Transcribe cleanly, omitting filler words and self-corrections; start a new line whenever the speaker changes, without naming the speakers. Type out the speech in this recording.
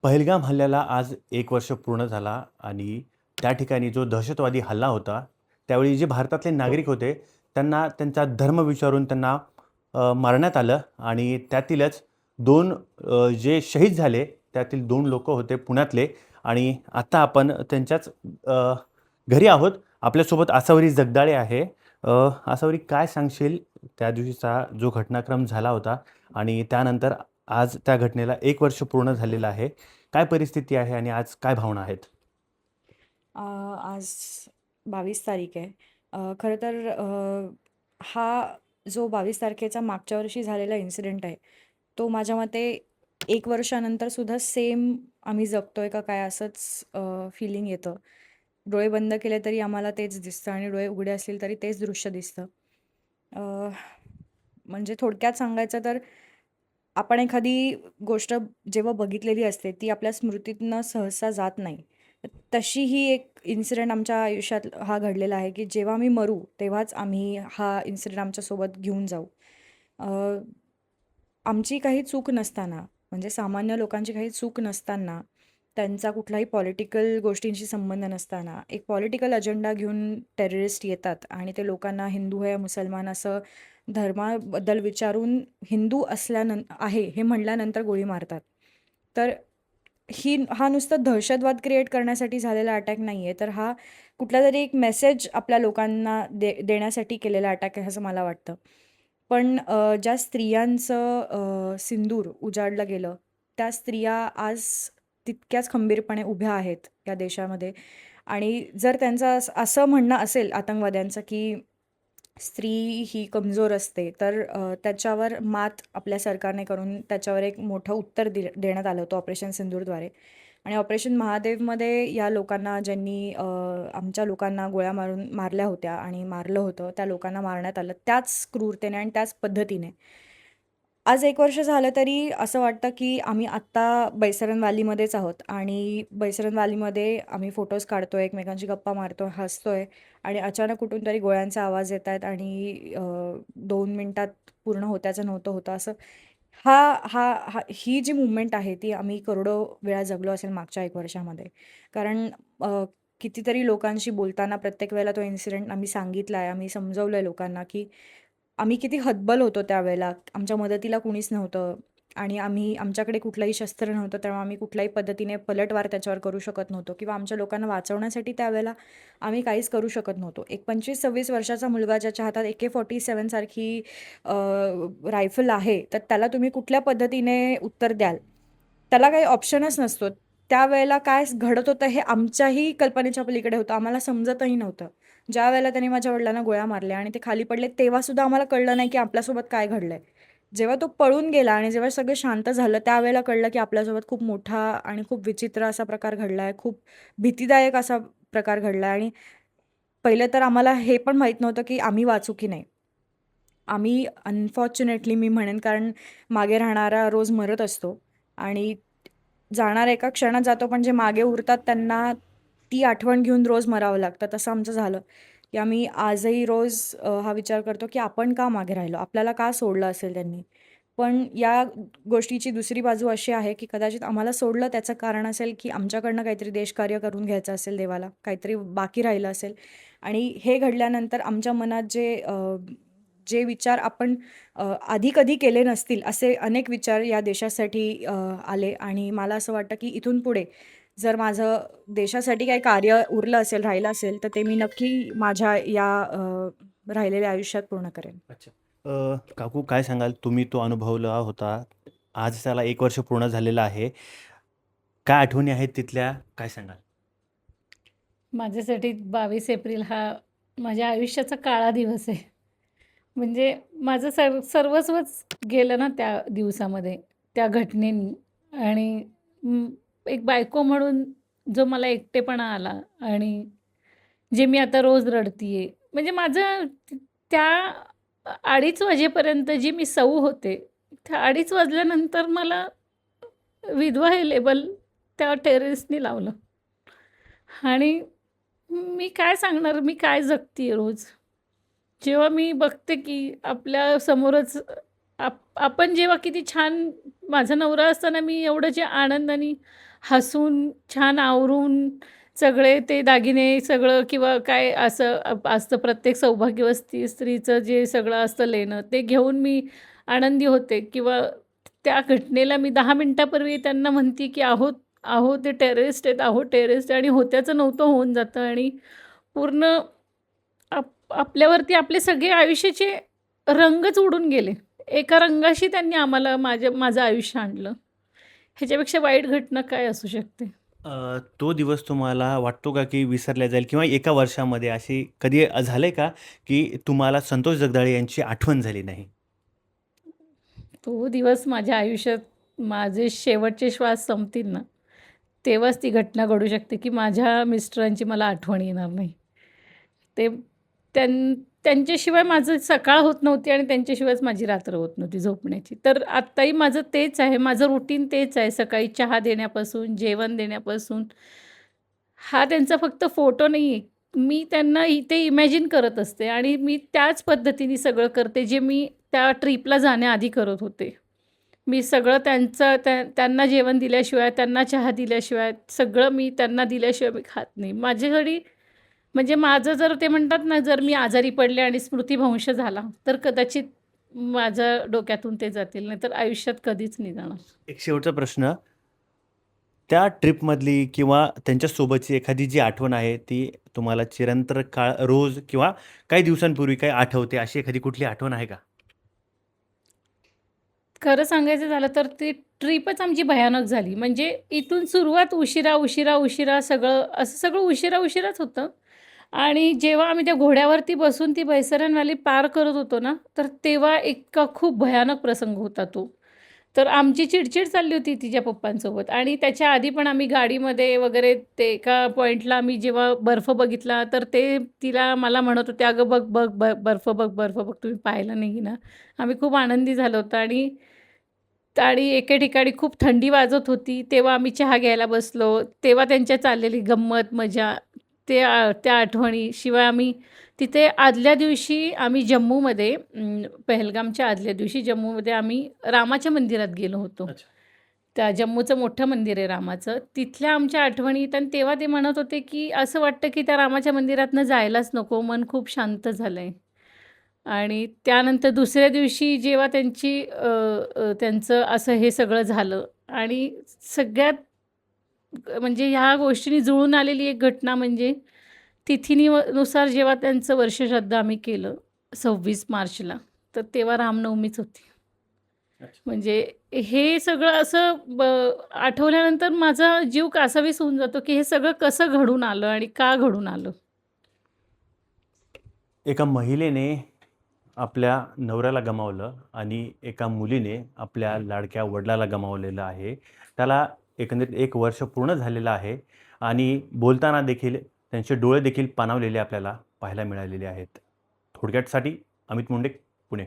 पहलगाम हल्ल्याला आज 1 वर्ष पूर्ण झाला आणि त्या ठिकाणी जो दहशतवादी हल्ला होता, त्यावेळी जे भारतातले नागरिक होते, त्यांना त्यांचा धर्म विचारून त्यांना मारण्यात आलं आणि त्यातीलच 2 जे शहीद झाले, त्यातील 2 लोकं होते पुण्यातले आणि आता आपण त्यांच्याच घरी आहोत. आपल्यासोबत आसावरी जगदाळे आहे. आसावरी काय सांगशील त्या दिवशीचा जो घटनाक्रम झाला होता आणि त्यानंतर आज त्या घटनेला 1 वर्ष पूर्ण झालेलं आहे. काय परिस्थिती आहे आणि आज काय भावना आहेत?
आज 22 तारीख आहे. खरं तर हा जो 22 तारखेचा मागच्या वर्षी झालेला इन्सिडेंट आहे, तो माझ्या मते 1 वर्षानंतर सुद्धा सेम आम्ही जगतोय का काय असंच फीलिंग येतं. डोळे बंद केले तरी आम्हाला तेच दिसतं आणि डोळे उघडे असतील तरी तेच दृश्य दिसतं. अ, म्हणजे थोडक्यात सांगायचं तर आपण एखादी गोष्ट जेव्हा बघितलेली असते, ती आपल्या स्मृतीतनं सहसा जात नाही. तशी ही एक इन्सिडेंट आमच्या आयुष्यात हा घडलेला आहे, की जेव्हा आम्ही मरू, तेव्हाच आम्ही हा इन्सिडेंट आमच्यासोबत घेऊन जाऊ. अ, आमची काही चूक नसताना, म्हणजे सामान्य लोकांची काही चूक नसताना, त्यांचा कुठलाही पॉलिटिकल गोष्टींशी संबंध नसताना, एक पॉलिटिकल अजेंडा घेऊन टेररिस्ट येतात आणि ते लोकांना हिंदू आहे, मुसलमान असं धर्माबद्दल विचारून हिंदू आहे हे म्हणल्यानंतर गोळी मारतात. तर हा नुसतं दहशतवाद क्रिएट करण्यासाठी झालेला अटॅक नाही आहे, तर हा कुठलातरी एक मेसेज आपल्या लोकांना देण्यासाठी केलेला अटॅक आहे असं मला वाटतं. पण ज्या स्त्रियांचं सिंदूर उजाडलं गेलं, त्या स्त्रिया आज तितक्याच खंबीरपणे उभ्या आहेत या देशामध्ये आणि जर त्यांचं असं म्हणणं असेल आतंकवाद्यांचं, की स्त्री ही कमजोर असते, तर त्याच्यावर मात आपल्या सरकारने करून त्याच्यावर एक मोठं उत्तर देण्यात आलं होतं ऑपरेशन सिंदूरद्वारे. आणि ऑपरेशन महादेवमध्ये या लोकांना ज्यांनी आमच्या लोकांना गोळ्या मारून मारल्या होत्या आणि मारलं होतं, त्या लोकांना मारण्यात आलं त्याच क्रूरतेने आणि त्याच पद्धतीने. आज 1 वर्ष झालं तरी असं वाटतं, की आम्ही आत्ता बैसरन व्हॅलीमध्येच आहोत आणि बैसरन व्हॅलीमध्ये आम्ही फोटोज काढतोय, एकमेकांशी गप्पा मारतोय, हसतोय आणि अचानक कुठून तरी गोळ्यांचे आवाज येतायत आणि 2 मिनिटात पूर्ण होत्याचं नव्हतं होतं असं. हा हा हा ही जी मूव्हमेंट आहे ती आम्ही करोडो वेळा जगलो असेल मागच्या 1 वर्षामध्ये. कारण कितीतरी लोकांशी बोलताना प्रत्येक वेळेला तो इन्सिडेंट आम्ही सांगितला आहे, आम्ही समजवलंय लोकांना, की आम्ही किती हतबल होतो त्यावेळेला. आमच्या मदतीला कुणीच नव्हतं आणि आमच्याकडे कुठलंही शस्त्र नव्हतं. तेव्हा आम्ही कुठल्याही पद्धतीने पलटवार त्याच्यावर करू शकत नव्हतो किंवा आमच्या लोकांना वाचवण्यासाठी त्यावेळेला आम्ही काहीच करू शकत नव्हतो. एक 25-26 वर्षाचा मुलगा ज्याच्या हातात AK-47 सारखी रायफल आहे, तर त्याला तुम्ही कुठल्या पद्धतीने उत्तर द्याल? त्याला काही ऑप्शनच नसतो. त्यावेळेला काय घडत होतं हे आमच्याही कल्पनेच्या पलीकडे होतं. आम्हाला समजतही नव्हतं. ज्यावेळेला त्याने माझ्या वडिलांना गोळ्या मारल्या आणि ते खाली पडले, तेव्हासुद्धा आम्हाला कळलं नाही, की आपल्यासोबत काय घडलंय. जेव्हा तो पळून गेला आणि जेव्हा सगळं शांत झालं, त्यावेळेला कळलं, की आपल्यासोबत खूप मोठा आणि खूप विचित्र असा प्रकार घडलाय. खूप भीतीदायक असा प्रकार घडलाय आणि पहिलं तर आम्हाला हे पण माहीत नव्हतं, की आम्ही वाचू की नाही. आम्ही अनफॉर्च्युनेटली मी म्हणेन, कारण मागे राहणारा रोज मरत असतो आणि जाणारा एका क्षणात जातो, पण जे मागे उरतात त्यांना ती आठवण घेऊन रोज मरावं लागतं. तसं आमचं झालं, की आम्ही आजही रोज हा विचार करतो, की आपण का मागे राहिलो? आपल्याला का सोडलं असेल त्यांनी? पण या गोष्टीची दुसरी बाजू अशी आहे, की कदाचित आम्हाला सोडलं त्याचं कारण असेल, की आमच्याकडनं काहीतरी देशकार्य करून घ्यायचं असेल देवाला, काहीतरी बाकी राहिलं असेल आणि हे घडल्यानंतर आमच्या मनात जे विचार आपण आधी कधी केले नसतील, असे अनेक विचार या देशासाठी आले आणि मला असं वाटतं, की इथून पुढे जर माझं देशासाठी काही कार्य उरलं असेल, राहिलं असेल, तर ते मी नक्की माझ्या या राहिलेल्या आयुष्यात पूर्ण करेन.
अच्छा. काकू काय सांगाल? तुम्ही तो अनुभवला होता. आज त्याला 1 वर्ष पूर्ण झालेलं आहे. काय आठवणी आहेत तिथल्या? काय सांगाल?
माझ्यासाठी 22 एप्रिल हा माझ्या आयुष्याचा काळा दिवस आहे. म्हणजे माझं सर्वस्वच गेलं ना त्या दिवसामध्ये, त्या घटनेनी आणि एक बायको म्हणून जो मला एकटेपणा आला आणि जे मी आता रोज रडतीये. म्हणजे माझं त्या 2:30 वाजेपर्यंत जी मी सौ होते, त्या 2:30 वाजल्यानंतर मला विधवा हे लेबल त्या टेररिस्टनी लावलं आणि मी काय सांगणार, मी काय जगतीये रोज. जेव्हा मी बघते की आपल्या समोरच आपण जेव्हा किती छान माझा नवरा असताना मी एवढं जे आनंदाने हसून, छान आवरून सगळे ते दागिने सगळं किंवा काय असं असतं प्रत्येक सौभाग्यवती स्त्रीचं जे सगळं असतं लेणं, ते घेऊन मी आनंदी होते किंवा त्या घटनेला मी 10 मिनिटापूर्वी त्यांना म्हणते, की "अहो, अहो ते टेररिस्ट आहेत, अहो टेररिस्ट" आणि होत्याचं नव्हतं होऊन जातं आणि पूर्ण आपल्यावरती आपले सगळे आयुष्याचे रंगच उडून गेले. एका रंगाशी त्यांनी आम्हाला माझं आयुष्य आणलं. ह्याच्यापेक्षा वाईट घटना काय असू शकते?
तो दिवस तुम्हाला वाटतो का की विसरला जाईल किंवा एका वर्षामध्ये अशी कधी झालंय का की तुम्हाला संतोष जगदाळे यांची आठवण झाली नाही?
तो दिवस माझ्या आयुष्यात माझे शेवटचे श्वास संपतील ना, तेव्हाच ती घटना घडू शकते, की माझ्या मिस्टरांची मला आठवण येणार नाही. ते त्यांच्याशिवाय माझं सकाळ होत नव्हती आणि त्यांच्याशिवायच माझी रात्र होत नव्हती झोपण्याची. तर आत्ताही माझं तेच आहे. माझं रुटीन तेच आहे. सकाळी चहा देण्यापासून, जेवण देण्यापासून. हा त्यांचा फक्त फोटो नाही आहे. मी त्यांना इथे इमॅजिन करत असते आणि मी त्याच पद्धतीने सगळं करते, जे मी त्या ट्रिपला जाण्याआधी करत होते. मी सगळं त्यांना जेवण दिल्याशिवाय, त्यांना चहा दिल्याशिवाय, सगळं मी त्यांना दिल्याशिवाय मी खात नाही. माझ्यासाठी म्हणजे माझं जर ते म्हणतात ना, जर मी आजारी पडले आणि स्मृतिभ्रंश झाला, तर कदाचित माझ्या डोक्यातून ते जातील, नाहीतर आयुष्यात कधीच नाही जाणार.
एक शेवटचा प्रश्न, त्या ट्रिपमधली किंवा त्यांच्यासोबतची एखादी जी आठवण आहे, ती तुम्हाला चिरंतन काळ रोज किंवा काही दिवसांपूर्वी काही आठवते, अशी एखादी कुठली आठवण आहे का?
खरं सांगायचं झालं तर ती ट्रिपच आमची भयानक झाली. म्हणजे इथून सुरुवात उशिरा सगळं असं सगळं उशिराच होतं आणि जेव्हा आम्ही त्या घोड्यावरती बसून ती बैसरन व्हॅली पार करत होतो ना, तर तेव्हा इतका खूप भयानक प्रसंग होता तो. तर आमची चिडचिड चालली होती तिच्या पप्पांसोबत आणि त्याच्या आधी पण आम्ही गाडीमध्ये वगैरे ते एका पॉइंटला आम्ही जेव्हा बर्फ बघितला, तर ते मला म्हणत होते, "अगं बघ, बघ, बर्फ बघ, बर्फ बघ." तुम्ही पाहिला नाही ना? आम्ही खूप आनंदी झालो होतो आणि आणि एके ठिकाणी खूप थंडी वाजत होती. तेव्हा आम्ही चहा घ्यायला बसलो. तेव्हा त्यांच्या चाललेली गंमत, मजा त्या आठवणी. शिवाय आम्ही तिथे आदल्या दिवशी आम्ही जम्मूमध्ये पहलगामच्या आदल्या दिवशी जम्मूमध्ये आम्ही रामाच्या मंदिरात गेलो होतो.
अच्छा.
त्या जम्मूचं मोठं मंदिर आहे रामाचं. तिथल्या आमच्या आठवणीत आणि तेव्हा ते म्हणत होते, की असं वाटतं, की त्या रामाच्या मंदिरातनं जायलाच नको. मन खूप शांत झालंय. आणि त्यानंतर दुसऱ्या दिवशी जेव्हा त्यांचं असं हे सगळं झालं आणि सगळ्यात म्हणजे ह्या गोष्टींनी जुळून आलेली एक घटना म्हणजे नुसार जेव्हा त्यांचं वर्षश्राद्ध आम्ही केलं 26 मार्चला, तर तेव्हा रामनवमीच होती.
अच्छा.
म्हणजे हे सगळं असं आठवल्यानंतर माझा जीव कासावीस होऊन जातो, की हे सगळं कसं घडून आलं आणि का घडून आलं?
एका महिलेने आपल्या नवऱ्याला गमावलं आणि एका मुलीने आपल्या लाडक्या वडिलाला गमावलेलं आहे. त्याला एकंदरीत 1 वर्ष पूर्ण झालेलं आहे आणि बोलताना देखील त्यांचे डोळे देखील पाणावलेले आपल्याला पाहायला मिळालेले आहेत. थोडक्यातसाठी अमित मुंडे, पुणे.